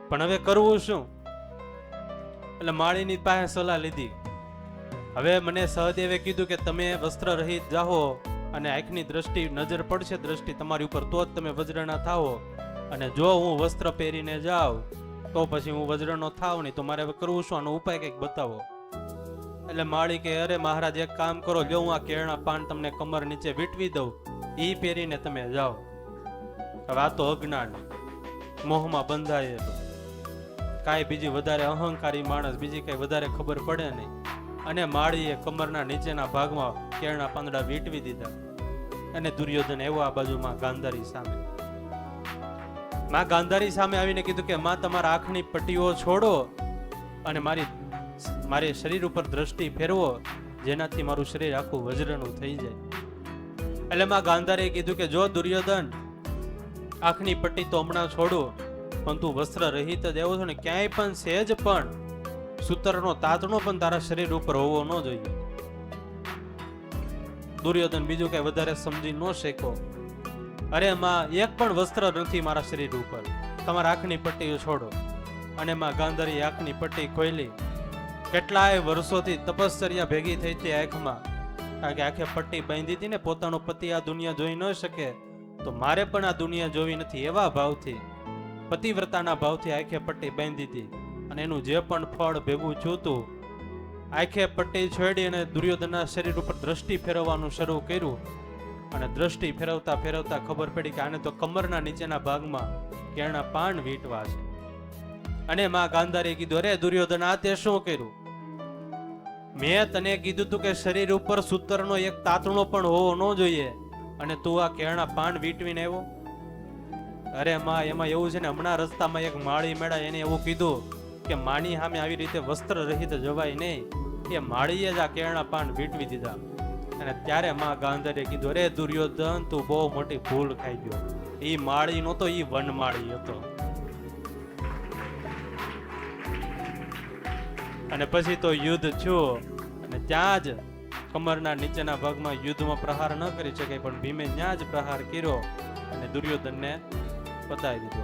પણ હવે કરવું શું? એટલે માળીની પાસે સલાહ લીધી. હવે મને સહદેવે કીધું કે તમે વસ્ત્ર રહિત જાઓ અને આંખની દ્રષ્ટિ, નજર પડશે દ્રષ્ટિ તમારી ઉપર તો જ તમે વજ્રના થાઓ, અને જો હું વસ્ત્ર પહેરીને જાઉં તો પછી હું વજ્રનો થાવ નહીં, તો મારે હવે કરવું શું? આનો ઉપાય કંઈક બતાવો. એટલે માળી કે અરે મહારાજ એક કામ કરો, લ્યો હું આ કેળના પાન તમને કમર નીચે વીંટવી દઉં, ઈ પહેરીને તમે જાઓ. હવે આ તો અજ્ઞાન, મોહમાં બંધાયેલો, કાંઈ બીજી વધારે અહંકારી માણસ, બીજી કઈ વધારે ખબર પડે નહીં. અને માળીએ કમરના નીચેના ભાગમાં કેળના પાંદડા વીંટવી દીધા. અને દુર્યોધન એવો આ બાજુમાં ગાંધારી સામે, માં ગાંધારી સામે આવીને કીધું કે માં તમારા આંખની પટ્ટીઓ છોડો અને મારી શરીર ઉપર દ્રષ્ટિ ફેરવો, જેનાથી મારું શરીર આખું વજ્રનું થઈ જાય. એટલે માં ગાંધારીએ કીધું કે જો દુર્યોધન, આંખની પટ્ટી તો હમણાં છોડું, પણ તું વસ્ત્ર રહિત જ આવ્યો છો ને, ક્યાંય પણ સહેજ પણ સૂતરનો તાતણો પણ તારા શરીર ઉપર હોવો ન જોઈએ. દુર્યોધન બીજું કઈ વધારે સમજી ન શેકો. અરે માં એક પણ વસ્ત્ર નથી મારા શરીર ઉપર, તમારા આંખની પટ્ટી છોડો. અને માં ગાંધારી આંખની પટ્ટી ખોલી. કેટલાય વર્ષોથી તપશ્ચર્યા ભેગી થઈ હતી આંખમાં, કારણ કે આંખે પટ્ટી બાંધી હતી ને, પોતાનો પતિ આ દુનિયા જોઈ ન શકે તો મારે પણ આ દુનિયા જોવી નથી, એવા ભાવથી, પતિવ્રતાના ભાવથી આંખે પટ્ટી બાંધી હતી. અને એનું જે પણ ફળ ભેગું થયું, આંખે પટ્ટી છોડી અને દુર્યોધનના શરીર ઉપર દ્રષ્ટિ ફેરવવાનું શરૂ કર્યું. અને દ્રષ્ટિ ફેરવતા ફેરવતા ખબર પડી કે આને તો કમરના નીચેના ભાગમાં કેળના પાન વીંટવા છે. અને માં ગાંધારીએ કીધું, અરે દુર્યોધન, આ તે શું કર્યું? મેં તને કીધું તું કે શરીર ઉપર સૂતરનો એક તાતણો પણ હોવો ન જોઈએ, અને તું આ કેળના પાન વીંટવીને આવ્યો? અરે માં, એમાં એવું છે ને, હમણાં રસ્તામાં એક માળી મેળા, એને એવું કીધું કે માની સામે આવી રીતે વસ્ત્ર રહિત જવાય નહીં. એ માળીએ જ આ કેળના પાન વીંટવી દીધા. અને ત્યારે માં ગાંધારીએ કીધું, અરે દુર્યોધન, તું બહુ મોટી ભૂલ ખાઈ ગયો. એ માળી નહોતો, એ વનમાળી હતો. અને પછી તો યુદ્ધ થયું, અને ત્યાં જ કમરના નીચેના ભાગમાં યુદ્ધમાં પ્રહાર ન કરી શકે, પણ ભીમે ત્યાં જ પ્રહાર કર્યો અને દુર્યોધનને પતાવી દીધો.